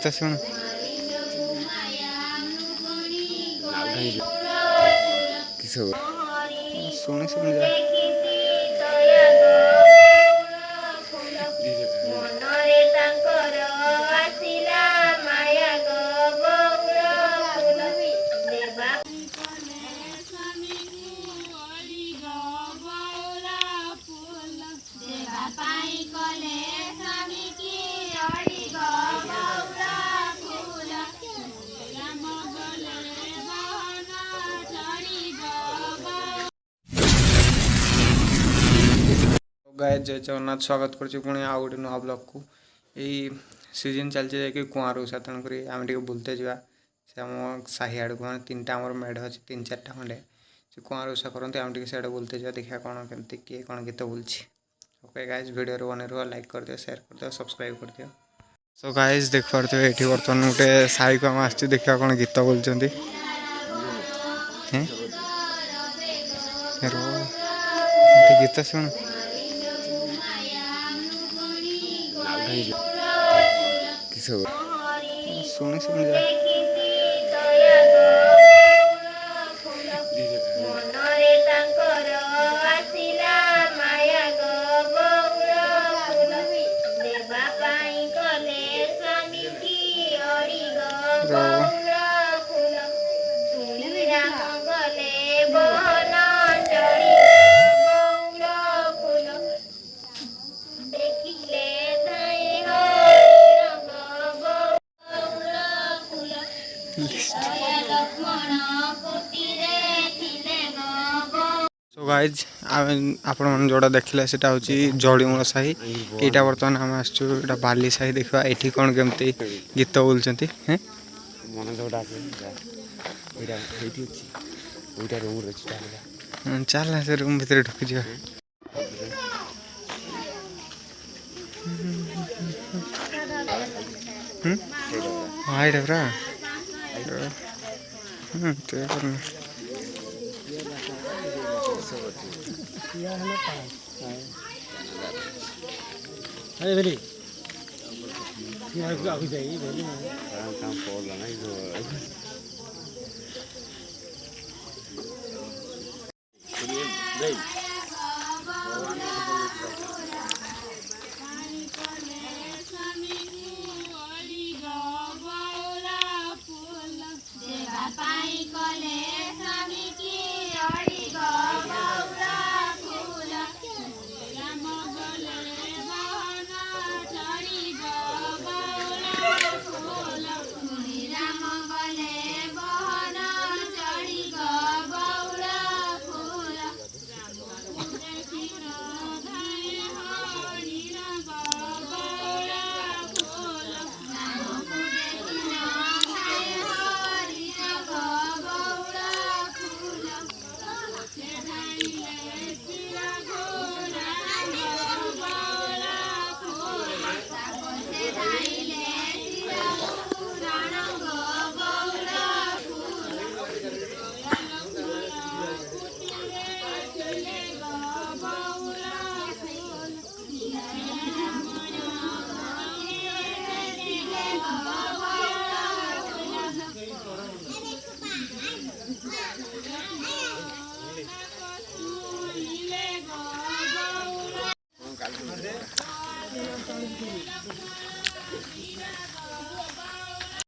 गीत शुण शुणी शुणी जा गाय जय जगन्नाथ स्वागत कर पुणी आउ गोटे नुआ ब्लॉग को यही सीजन चलती जाकि कुआर उषा तेणुक आम टे बुलते जा से आम साही आड़ को तीन टा मेढ़ अच्छे तीन चार खंडे से कुआर उषा करते आम टे सीआड़े बुलते जा देखा कौन केमती किए कौन गीत बोलची। ओके गाइज वीडियो बने रुह लाइक कर दियो शेयर कर दियो सब्सक्राइब कर दियो। सो गाइज देख पारे ये बर्तमान गोटे साही को आम आस देखा कौन गीत बोलते गीत शुण शुणी शुणी जा सो गाइज आपण मैंने जोड़ा देखले से हूँ जड़ीमूल साही यहाँ बर्तमान आम आसा बाली साही देखा ये कौन केमती गीत बोलते चल ना से रूम भीतर ढुकी जा हाँ ये पूरा अरे बेली ये आगे जाइए बेली काम पॉल ना इधर